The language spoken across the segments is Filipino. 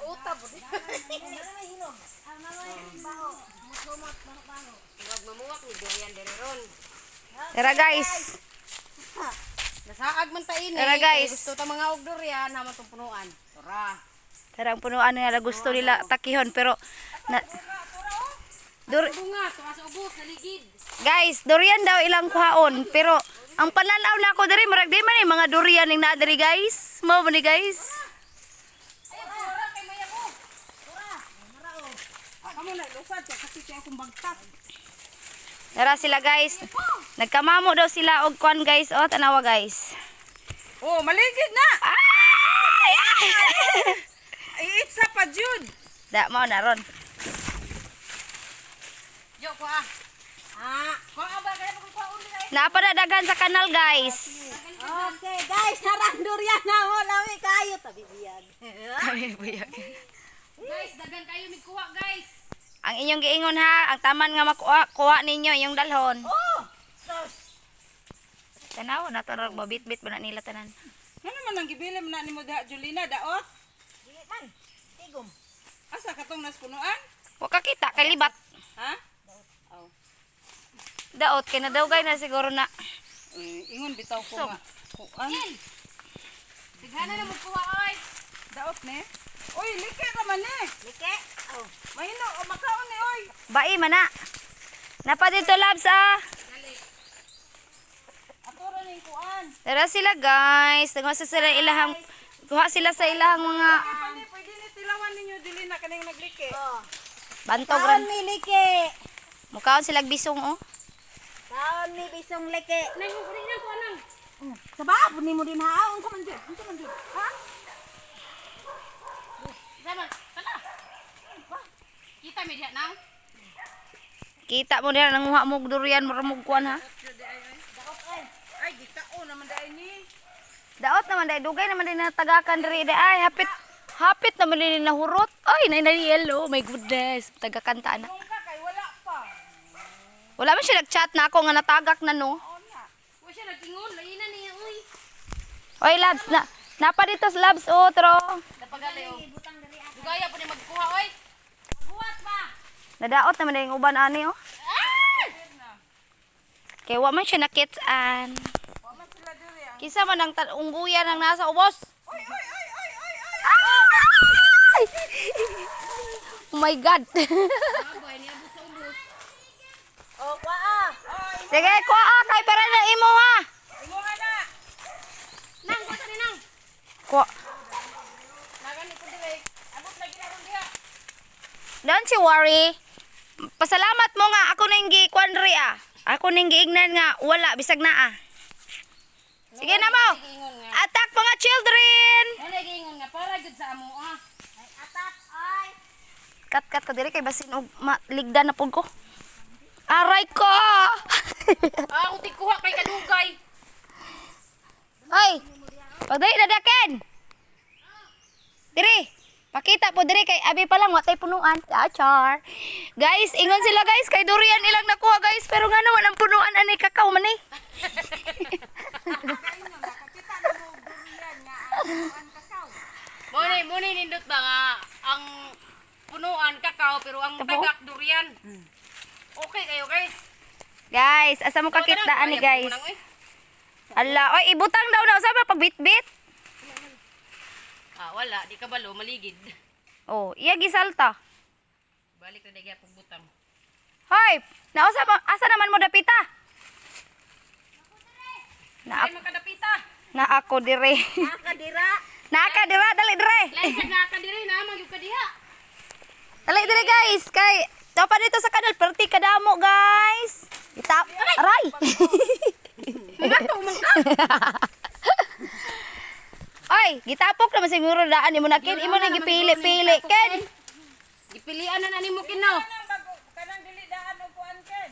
Nauta po. Mamuwak ni durian dere ron. Tara guys. Nasaag man ta ini. Tara, guys. Gusto ta mga og durian naman tong punuan. Tara. Tara ang punuan nila gusto nila takihon pero Bunga, tuwa sa ubos, naligid. guys, durian daw ilang kuhaon pero ang panlalaw na ako diri marag di man eh, mga durian ning naa diri guys. Mao ba ni guys? Ay, tura kay maya mo. Tura. Marao. Amo na lusad sa kasi kay akong bagtas. Tara sila guys. Nagkamamo daw sila og kwan guys. O tanawa guys. Oh, maligid na. Ay! Ay, it's a pa Jude. Da mao na ron. Yo ko ko ba kaya ko uli ay. Napadadagan sa kanal guys. Okay, guys, narang durian na mo lawi kayo tabi biyag. Kami buyag. Guys, dagan kayo mikuha, guys. Ang inyong giingon ha, ang taman nga makuha, kuha ninyo yung dalhon. Oh! Tanaw na to rog mabitbit ba na nila tanan. Ano man ang gibilim na nimo da Julina daot? Dili man. Tigom. Asa katong naspunuan? Wa ka kita kay libat. Ha? Oh. Daot kay nadawgay na siguro na. Ingon bitaw ko nga. Kuan. Tighana na mo kuha oy. Daot ne? Oy, like raman ne. Like? Oh. Mahino o makaon ni oy. Bai man na. Napa dito labs ah. Atura ning kuan. Tara sila guys. Tungwa sa sila ilahang kuha sila sa ilahang mga Pwede ni tilawan ninyo dili na kaning naglike. Oh. bantog ran. mi like. Mukaon sila bisong oh. Kaon mi bisong like. Nang uri na ko anang. Sabab ni mo din haon sa man di. Unsa man di? Ha? Zaman, tala. Kita mi diha nang. Kita mo diha nanguha mo og durian maramog kuan ha. Daot ay gitao naman dai ni. Daot naman dai dugay naman din natagakan diri dai ay hapit naman din nahurot. Ay nay yellow, my goodness. Tagakanta na. Kung ka kay wala pa. Wala man siya nag-chat na ako nga natagak na no. Wa siya nagingon, lainan niya uy. Oy labs na. Napa dito sa labs otro. Napagali oh. Dugaya pa ni magkuha oy. Magbuhat pa. Nadaot naman din yung uban ani oh. Kaya wa man siya nakits-an. Wa man sila diri ah. Kisa man ang ungguyan ang nasa ubos. Oy oy oy oy oy oy. Ay! Oh my God. Aboy ni abot sa ubos. Oh, kwaa. Oy. Sige, kuha kay para na imo ha. Imo na. Nang ko ni nang. Kuha. Nagan ni ko dire. Abot lagi na ron diha. Don't you worry. Pasalamat mo nga ako ning gi-kwan diri ah. Ako ning giignan nga wala bisag naa. Sige na mo. Attack mga children. Ano giingon nga para gud sa amo ah. Ay atak ay. Kat ko diri kay basin og ligdan na pud ko. Aray ko. Ako tikuha kay kadugay. Hoy. Pagdali dadaken. Diri. Pakita po diri kay abi pa lang watay punuan. Char. Guys, ingon sila guys kay durian ilang nakuha guys pero nga naman ang punuan ani kakao man eh. Muni nindot ba nga ang punuan kakao pero ang Tapo? tagak durian. Okay kayo guys. Guys, asa mo kakitaan ni guys? Ala, oy ibutang daw na usa ba pagbitbit? Ah, wala, di ka balo maligid. Oh, iya gisalta. Balik na dagya pagbutang. Hoy, nausa mo asa naman mo dapita? Ay makadapita. Na ako dire. Nakadira. Naka dira dali dire. Lain ka nakadiri na magyud ka diha. Dali dire guys, kay topa dito sa kanal perti kadamo guys. Itap. Aray. Mato man ka. Oy, gitapok naman siguro daan imo na kin, imo na gipili-pili ken. Gipilian na nimo kinaw. Kanang dili daan og kuan ken.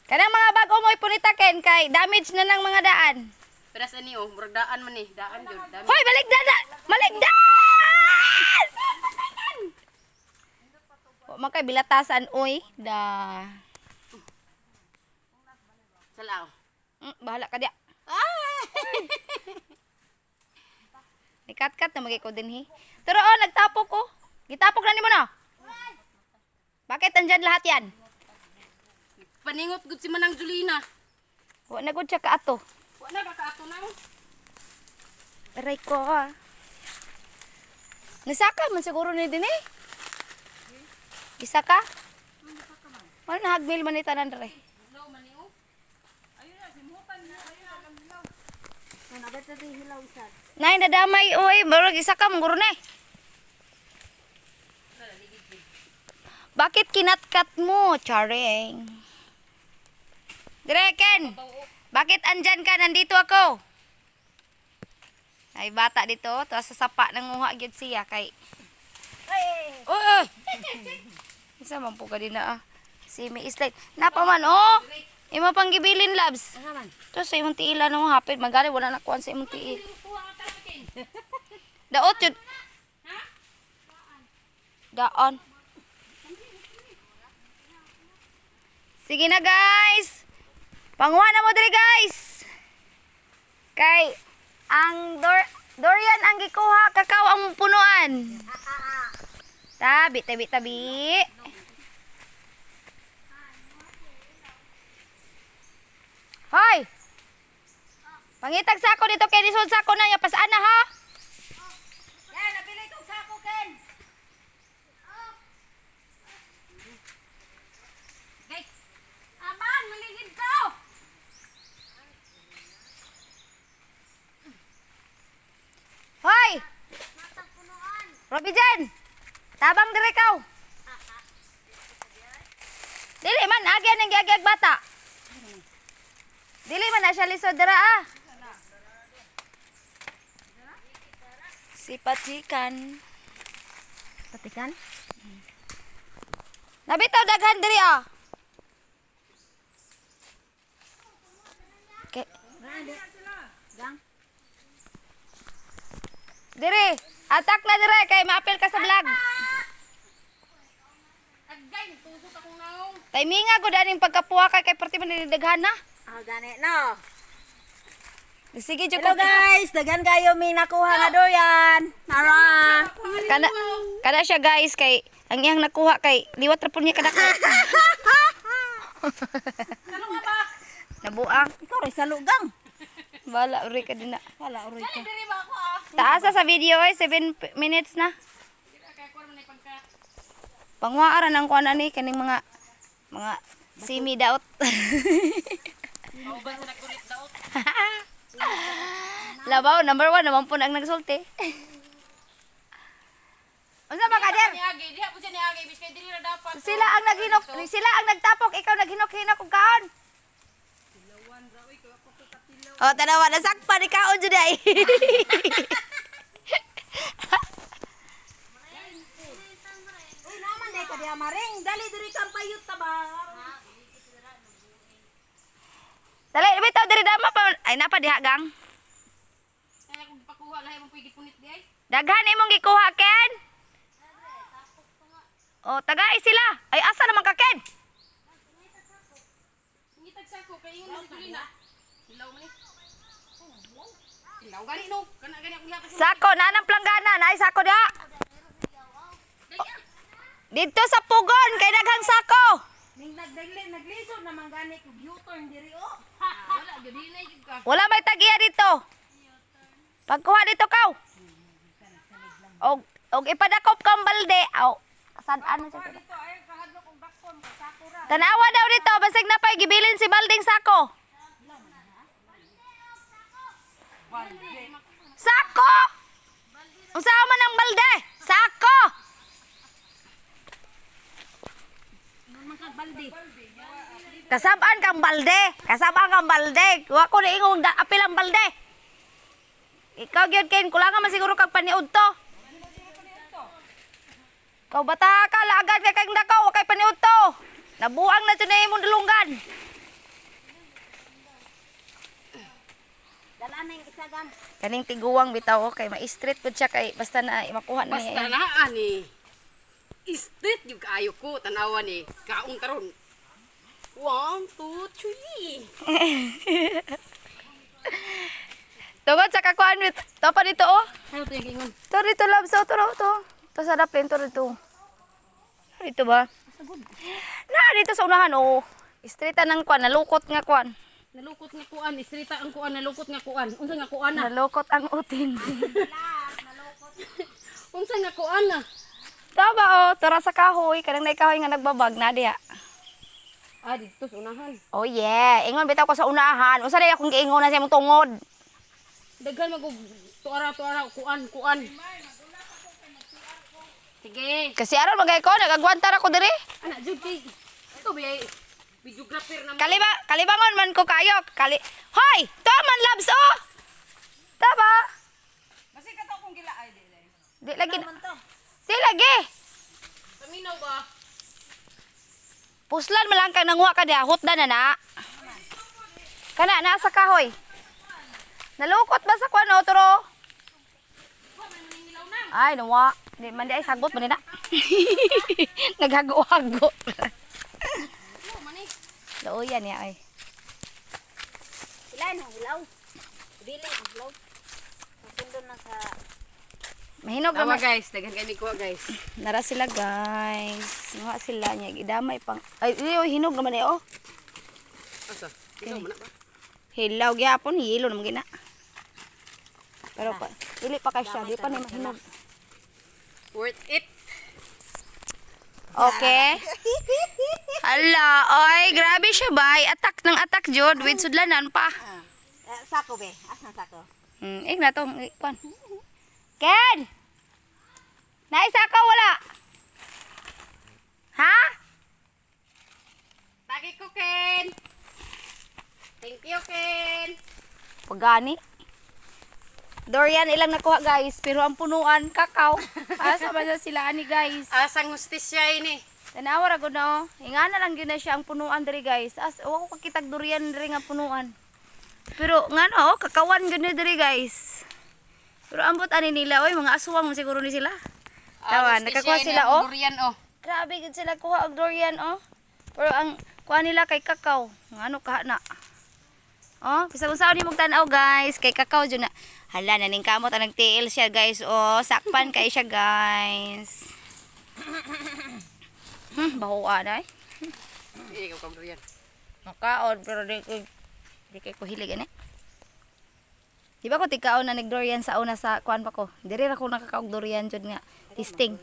Kanang mga bago mo ipunita ken kay damage na ng mga daan. Peras ani oh, murag daan man ni, daan jud. Dami. Hoy, baligdan! Maligdan! O man kay bilatasan oy, da. Salaw. Bahala ka dia. Ah! Nikat-kat na magay ko din hi. Pero oh, nagtapo ko. Gitapok na nimo na. Bakit andyan lahat yan? Paningot gud si Manang Julina. Wa na gud siya kaato. Wa na kakaato nang. Aray ko ah. Nasaka man siguro ni din eh. Isa ka? Wala na hagmil man ni tanan dere. Hello maniu. Nabot na din hilaw sad. Nay nadamay oy, murag isa ka mong ni. Bakit kinatkat mo, Charing? Direken, bakit andyan ka? Nandito ako. Ay, bata dito. Tuwa sa sapa nang nguha gyud siya kay... Uy, uy! Isa man po ka din na ah. Si May Slide. Napaman, oh! Imo pang gibilin, labs. Naman. Ito sa imong tiila nung hapit. Magari, wala nakuhan sa imong tiil. Daot yun. Daon. Sige na guys. Panguha na mo diri guys. Kay ang durian ang gikuha, kakao ang punuan. Tabi, tabi, tabi. Hoy. Pangitag sako dito kay lisod sako na ya pasaan na ha. Yan, nabili kong sako, Ken. Guys, Aman, maligid ko. Hoy. Robi Jen. Tabang dire kaw. Dili man agyan ang giagyag bata. Dili man na siya lisod dira ah. Si Patikan. Patikan? Nabitaw daghan diri ah. Okay. Gang. Diri, atak na dire kay maapil ka sa vlog. agay tusok akong naong. Timinga gud aning pagkapuha kay perti man didaghan na. Ah, gani no. Sige jud Hello ko. guys, dagan kayo may nakuha nga durian. Tara. Kana siya guys kay ang iyang nakuha kay liwat ra pud niya kadako. Kano nga ba? Nabuang. Ikaw rin sa lugang. Wala uri ka din na. Wala, uroy ka. Diri ba ako ah? Taasa sa video ay 7 minutes na. Dira kay ko man pagka. Pangwaara nang kuan ani kaning mga simi daot. Mauban sa nagkulit daot. Labaw number 1 naman po ang nagsulti. Unsa ba ka der? Ni agi, diha po siya ni agi biskay diri ra dapat. Sila ang naghinok, sila ang nagtapok, ikaw naghinok-hinok og kaon. Oh, tanawa na sakpa ni kaon jud ay. Uy, naman day ka diha maring. Dali diri kang payut ta ba? Dali, bitaw diri dama pa ay napa diha gang. Kaya kung pakuha lahi mo pigi punit di ay. Daghan imong gikuha ken. Oh, tagay sila. Ay asa naman ka ken? Ngitag sako kay ingon si Julina. Hilaw man ni. Hilaw gani no. Kana gani akong yapon. Sako na nang planggana, naay sako diha. Dito sa pugon kay daghang sako. Ning naglisod naman gani ko U-turn diri oh. Wala gyud na gyud ka. Wala may tagiya dito. Pagkuha dito kaw. Og ipadakop kang balde. Aw, kasan-an na siya. Dito ay kahadlok og dakon sakura. Tanawa daw dito, basig na pa'y gibilin si balding sako. Sako! Usaha man ang balde? Sako! Naman kag balde. Kasabaan kang balde. Kasabaan kang balde. Wa ko na ingong apil ang balde. Ikaw gyud ken kulangan man siguro kag paniud to. Kau bata ka lagad kay kang dakaw kay paniud to. Nabuang na jud na imong dulunggan. Dala na yung isa gang. Kaning tiguwang bitaw kay ma-street pud siya kay basta na makuha na Basta niya. na ani. Street yung kaayo ko, tanawa ni. Kaong taron. 1, 2, 3. Tungod sa kakuan to pa dito oh. Ano ito yung ingon? To dito love so to. Ito sa daplin to dito. Dito ba? Na dito sa unahan oh. Istrita ng kuan, nalukot nga kuan. Nalukot nga kuan, istrita ang kuan, nalukot nga kuan. Unsa nga kuan na? Nalukot ang uting. Unsa nga kuan na? Tama oh, tura sa kahoy, kanang naikahoy nga nagbabag na diya. Ah, dito sa unahan. Oh yeah, ingon bitaw ko sa unahan. Unsa day akong giingon na sa imong tungod? Daghan mag tuara kuan. Sige. Kasi aron magay ko, nagagwantar ako diri. Ana jud kay. Ito biyay. Videographer na. Kalibangon man ko kayo. Hoy, to man labs oh. Tama. Kasi ka to kung gila ay dili. Di lagi. Di lagi. Paminaw ba? Puslan man lang kang nanguha ka diha, hutda na na. Kana nasa kahoy. Nalukot ba sa kuan otro? Ay, nawa. Di man di ay sagot man na. Naghago-hago. Oo yan ya ay. Ilan ang ilaw? Dili ang ilaw. Nasundo na sa... Mahinog Tama naman. guys, daghan kami kuha guys. Nara sila guys. Nga sila niya. Idamay pang... Ay, hinog naman eh oh. Asa? Ikaw man na ba? Hilaw gyapon, yelo naman gina. Pero pa, dili pa kasya, di pa ni mahinog. Worth it. Okay. Hala, oy, grabe siya bay. Atak ng atak jud with sudlanan pa. Sako be. Asan sako? Na to, kwan. Ken. Naisa ka wala. Ha? Tagi ko Ken. Thank you Ken. Pagani. Dorian ilang nakuha guys, pero ang punuan kakao. Asa ba na sila ani guys? Asang hustisya ini. Tanawa ra gud no. Ingana lang gyud na siya ang punuan diri guys. As wa ko kakitag durian diri nga punuan. Pero ngano kakawan gyud ni diri guys. Pero ambot ani nila oy mga aswang mo siguro ni sila. Tawa, nakakuha sila oh. Durian oh. Grabe gud sila kuha og durian oh. Pero ang kuha nila kay kakao. Ngano kaha na. Oh, bisag unsaon nimong tan-aw guys, kay kakao jud na. Hala naning kamot ang nagtiil siya guys. Oh, sakpan kay siya guys. Bahuan ay. Ikaw ka durian. Makaon pero di kay ko hilig ani. Di ba ko tikaon na nag-durian sa una sa kuan pa ko. Diri ra ko nakakaog durian jud nga testing.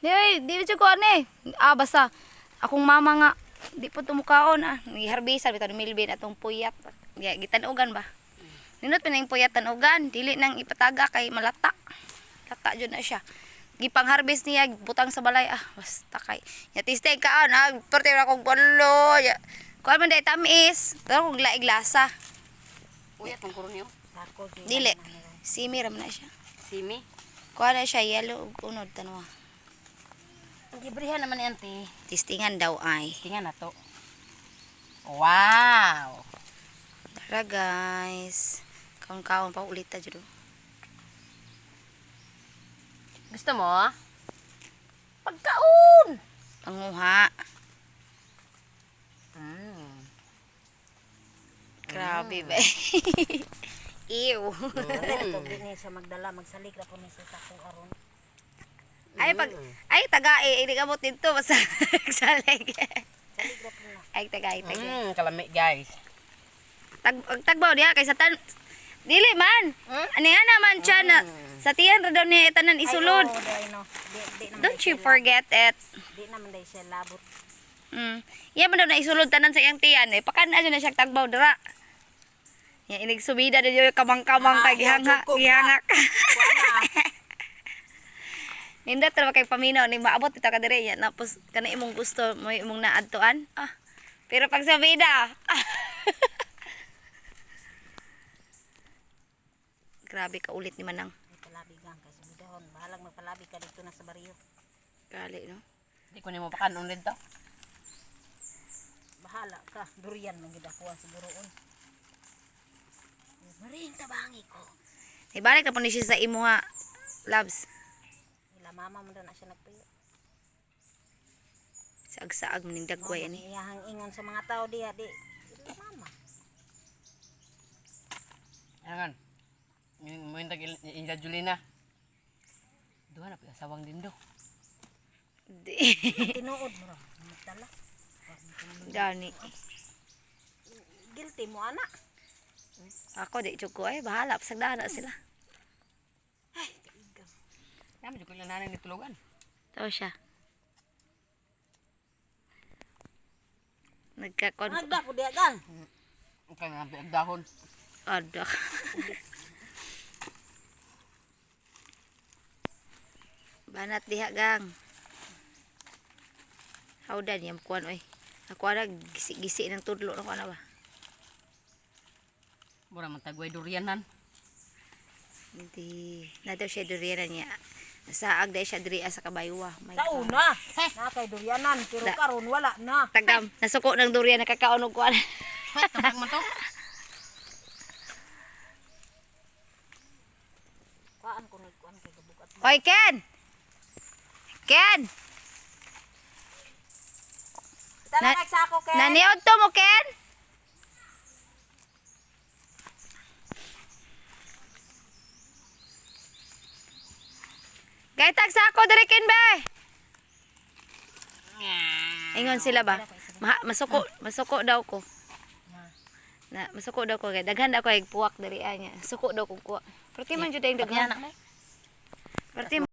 Di jud ko ani. Basta akong mama nga di po tumukaon Giharbisan bitaw ni Milvin atong puyat. Gitanugan ba? Ninot pa nang puyat tanugan, dili nang ipataga kay malata. Lata jud na siya. Gipang-harvest niya butang sa balay basta kay. Ya testing kaon porte ra kog balo. Kuan man day tamis, pero kog laig lasa. Uyat ang kuron niyo. Sako. Dili. Simi ra man na siya. Simi. Kuan na siya yellow ug unod tanwa. Ang gibrihan naman ni auntie. Testingan daw ay. Tingnan na to. Wow. Tara guys. Kaon-kaon pa ulit ta jud. Gusto mo? Pagkaon. Panguha. Mm. Grabe ba. Ew. Ito din sa magdala, magsalik ra po ni sa sako aron. Ay taga hindi ka mo dito basta salig. Salig ra po na. Ay taga. Kalami guys. Tagbaw diha kay sa tan dili man. Ani nga naman siya na sa tiyan ra daw niya tanan isulod. Ay, no. Di naman Don't you forget it. Di naman day siya labot. Iya man daw na isulod tanan sa iyang tiyan eh. Pakana na siya tagbaw dira. Ya inig subida din yung kamang-kamang kay gihangak. Nindot ra kay paminaw ni maabot ita ka dire ya tapos kana imong gusto mo imong naadtuan. Pero pag sa vida. Grabe ka ulit ni Manang. Ay palabi gang kay subidahon. Bahalag magpalabi ka dito na sa baryo. Gali no. Di ko nimo pakanon dito. Bahala ka. Durian man gid ako siguro on. Maring tabangi ko. Ibalik na po ni siya sa imo ha. Labs. Ila mama mo na siya nagpuyo. Saag-saag mo ning dagway ani. Iyahang ingon sa mga tao diha di. Ila mama. Ayan. Mo intag Inja Julina. Duha na sawang dindo. Di. Tinuod mo ra. Magdala. Gani. Guilty mo ana. Ako di jud ko ay bahala pasagdahan na sila. Ay, kaigang. Naman jud ko lang nanay ni tulugan. Tao siya. Nagkakon. Agda po diya gang. Ang kaya nga dahon. Ada. Banat diha gang. Hawdan yam kuan oy. Ako ara gisi-gisi ng tudlo na kuan ba. Mura man tagway durianan. Hindi. Na daw siya durianan niya. Nasaag dahil siya diri sa kabaywa. My Sa God. una, na kay durianan, pero karon wala na. Tagam. Nasuko ng durian nakakaon og kuan. Hoy, tabak man to. Kuan ko nagkuan kay gabugat. Hoy Ken. Ken. Talakay sa ako kay. Naniod to mo Ken? Gaitag sa ako diri Ken be. Ingon sila ba? Masuko daw ko. Na masuko daw ko kay daghan daw ko ig puwak diri anya. Suko daw ko kuha. Perti man jud ang daghan. Perti